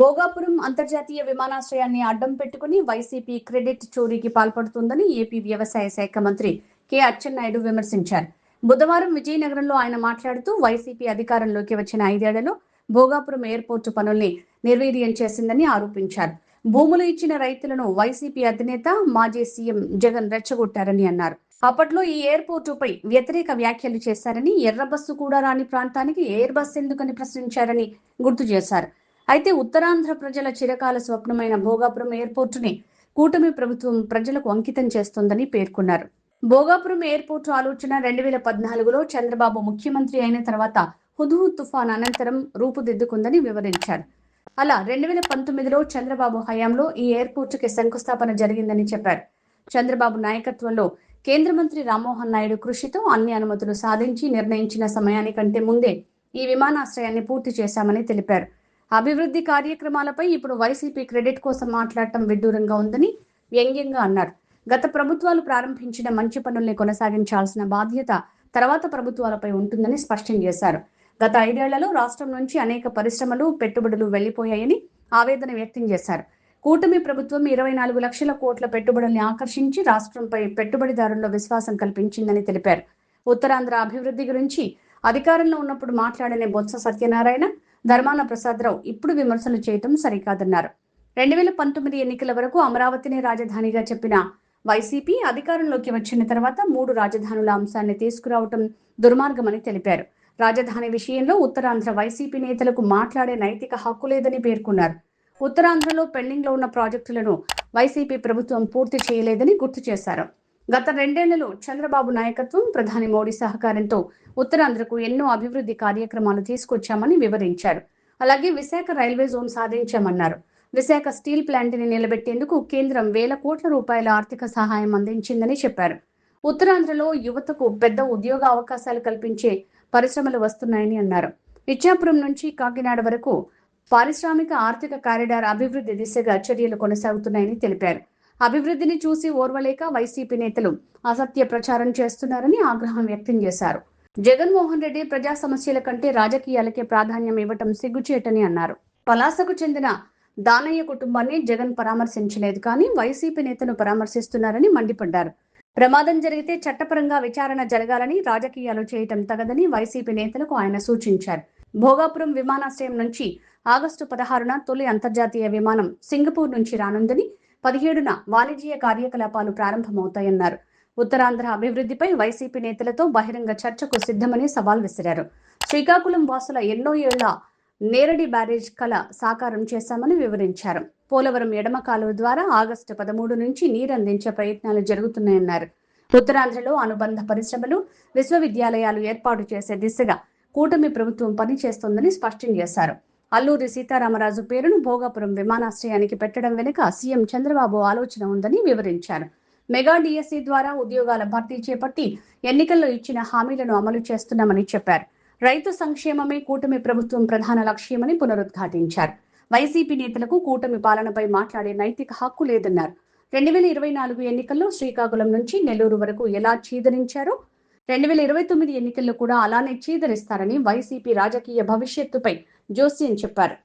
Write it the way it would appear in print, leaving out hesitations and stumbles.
భోగాపురం అంతర్జాతీయ విమానాశ్రయాన్ని అడ్డం పెట్టుకుని వైసీపీ క్రెడిట్ చోరీకి పాల్పడుతుందని ఏపీ వ్యవసాయ శాఖ మంత్రి కె అచ్చెన్నాయుడు విమర్శించారు. బుధవారం విజయనగరంలో ఆయన మాట్లాడుతూ వైసీపీ అధికారంలోకి వచ్చిన 5 ఏళ్లలో భోగాపురం ఎయిర్పోర్టు పనుల్ని నిర్వీర్యం చేసిందని ఆరోపించారు. భూములు ఇచ్చిన రైతులను వైసీపీ అధినేత మాజీ సీఎం జగన్ రెచ్చగొట్టారని అన్నారు. అప్పట్లో ఈ ఎయిర్పోర్టుపై వ్యతిరేక వ్యాఖ్యలు చేశారని, ఎర్ర బస్సు కూడా రాని ప్రాంతానికి ఎయిర్ బస్ ఎందుకని ప్రశ్నించారని గుర్తు చేశారు. అయితే ఉత్తరాంధ్ర ప్రజల చిరకాల స్వప్నమైన భోగాపురం ఎయిర్పోర్టుని కూటమి ప్రభుత్వం ప్రజలకు అంకితం చేస్తోందని పేర్కొన్నారు. భోగాపురం ఎయిర్పోర్టు ఆలోచన 2014లో చంద్రబాబు ముఖ్యమంత్రి అయిన తర్వాత హుద్హుద్ తుఫాన్ అనంతరం రూపుదిద్దుకుందని వివరించారు. అలా 2019లో చంద్రబాబు హయాంలో ఈ ఎయిర్పోర్టుకి శంకుస్థాపన జరిగిందని చెప్పారు. చంద్రబాబు నాయకత్వంలో కేంద్ర మంత్రి రామ్మోహన్ నాయుడు కృషితో అన్ని అనుమతులు సాధించి నిర్ణయించిన సమయానికంటే ముందే ఈ విమానాశ్రయాన్ని పూర్తి చేశామని తెలిపారు. అభివృద్ధి కార్యక్రమాలపై ఇప్పుడు వైసీపీ క్రెడిట్ కోసం మాట్లాడటం విడ్డూరంగా ఉందని వ్యంగ్యంగా అన్నారు. గత ప్రభుత్వాలు ప్రారంభించిన మంచి పనుల్ని కొనసాగించాల్సిన బాధ్యత తర్వాత ప్రభుత్వాలపై ఉంటుందని స్పష్టం చేశారు. గత 5 ఏళ్లలో రాష్ట్రం నుంచి అనేక పరిశ్రమలు, పెట్టుబడులు వెళ్లిపోయాయని ఆవేదన వ్యక్తం చేశారు. కూటమి ప్రభుత్వం 24 లక్షల కోట్ల పెట్టుబడుల్ని ఆకర్షించి రాష్ట్రంపై పెట్టుబడిదారుల్లో విశ్వాసం కల్పించిందని తెలిపారు. ఉత్తరాంధ్ర అభివృద్ధి గురించి అధికారంలో ఉన్నప్పుడు మాట్లాడని బొత్స సత్యనారాయణ, ధర్మాన ప్రసాదరావు ఇప్పుడు విమర్శలు చేయటం సరికాదన్నారు. 2019 ఎన్నికల వరకు అమరావతిని రాజధానిగా చెప్పిన వైసీపీ అధికారంలోకి వచ్చిన తర్వాత 3 రాజధానుల అంశాన్ని తీసుకురావటం దుర్మార్గమని తెలిపారు. రాజధాని విషయంలో ఉత్తరాంధ్ర వైసీపీ నేతలకు మాట్లాడే నైతిక హక్కు లేదని పేర్కొన్నారు. ఉత్తరాంధ్రలో పెండింగ్లో ఉన్న ప్రాజెక్టులను వైసీపీ ప్రభుత్వం పూర్తి చేయలేదని గుర్తు చేశారు. గత 2 ఏళ్లలో చంద్రబాబు నాయకత్వం, ప్రధాని మోడీ సహకారంతో ఉత్తరాంధ్రకు ఎన్నో అభివృద్ధి కార్యక్రమాలు తీసుకొచ్చామని వివరించారు. అలాగే విశాఖ రైల్వే జోన్ సాధించామన్నారు. విశాఖ స్టీల్ ప్లాంట్ని నిలబెట్టేందుకు కేంద్రం వేల కోట్ల రూపాయల ఆర్థిక సహాయం అందించిందని చెప్పారు. ఉత్తరాంధ్రలో యువతకు పెద్ద ఉద్యోగ అవకాశాలు కల్పించే పరిశ్రమలు వస్తున్నాయని అన్నారు. ఇచ్చాపురం నుంచి కాకినాడ వరకు పారిశ్రామిక ఆర్థిక కారిడార్ అభివృద్ధి దిశగా చర్యలు కొనసాగుతున్నాయని తెలిపారు. అభివృద్ధిని చూసి ఓర్వలేక వైసీపీ నేతలు అసత్య ప్రచారం చేస్తున్నారని ఆగ్రహం వ్యక్తం చేశారు. జగన్మోహన్ రెడ్డి ప్రజా సమస్యల కంటే రాజకీయాలకే ప్రాధాన్యం ఇవ్వటం సిగ్గుచేటని అన్నారు. పలాసకు చెందిన దానయ్య కుటుంబాన్ని జగన్ పరామర్శించలేదు, కానీ వైసీపీ నేతను పరామర్శిస్తున్నారని మండిపడ్డారు. ప్రమాదం జరిగితే చట్టపరంగా విచారణ జరగాలని, రాజకీయాలు చేయటం తగదని వైసీపీ నేతలకు ఆయన సూచించారు. భోగాపురం విమానాశ్రయం నుంచి ఆగస్టు 16న తొలి అంతర్జాతీయ విమానం సింగపూర్ నుంచి రానుందని, 17న వాణిజ్య కార్యకలాపాలు ప్రారంభమవుతాయన్నారు. ఉత్తరాంధ్ర అభివృద్ధిపై వైసీపీ నేతలతో బహిరంగ చర్చకు సిద్ధమని సవాల్ విసిరారు. శ్రీకాకుళం వాసుల ఎన్నో ఏళ్ల నేరడి బ్యారేజ్ కళ సాకారం చేశామని వివరించారు. పోలవరం ఎడమ కాలువ ద్వారా ఆగస్టు 13 నుంచి నీరందించే ప్రయత్నాలు జరుగుతున్నాయన్నారు. ఉత్తరాంధ్రలో అనుబంధ పరిశ్రమలు, విశ్వవిద్యాలయాలు ఏర్పాటు చేసే దిశగా కూటమి ప్రభుత్వం పనిచేస్తోందని స్పష్టం చేశారు. అల్లూరి సీతారామరాజు పేరును భోగాపురం విమానాశ్రయానికి పెట్టడం వెనుక సీఎం చంద్రబాబు ఆలోచన ఉందని వివరించారు. మెగా డిఎస్సి ద్వారా ఉద్యోగాల భర్తీ చేపట్టి ఎన్నికల్లో ఇచ్చిన హామీలను అమలు చేస్తున్నామని చెప్పారు. రైతు సంక్షేమమే కూటమి ప్రభుత్వం ప్రధాన లక్ష్యమని పునరుద్ఘాటించారు. వైసీపీ నేతలకు కూటమి పాలనపై మాట్లాడే నైతిక హక్కు లేదన్నారు. 2024 ఎన్నికల్లో శ్రీకాకుళం నుంచి నెల్లూరు వరకు ఎలా చీదరించారో 2029 ఎన్నికల్లో కూడా అలానే చీదరిస్తారని వైసీపీ రాజకీయ భవిష్యత్తుపై జోస్యం చెప్పారు.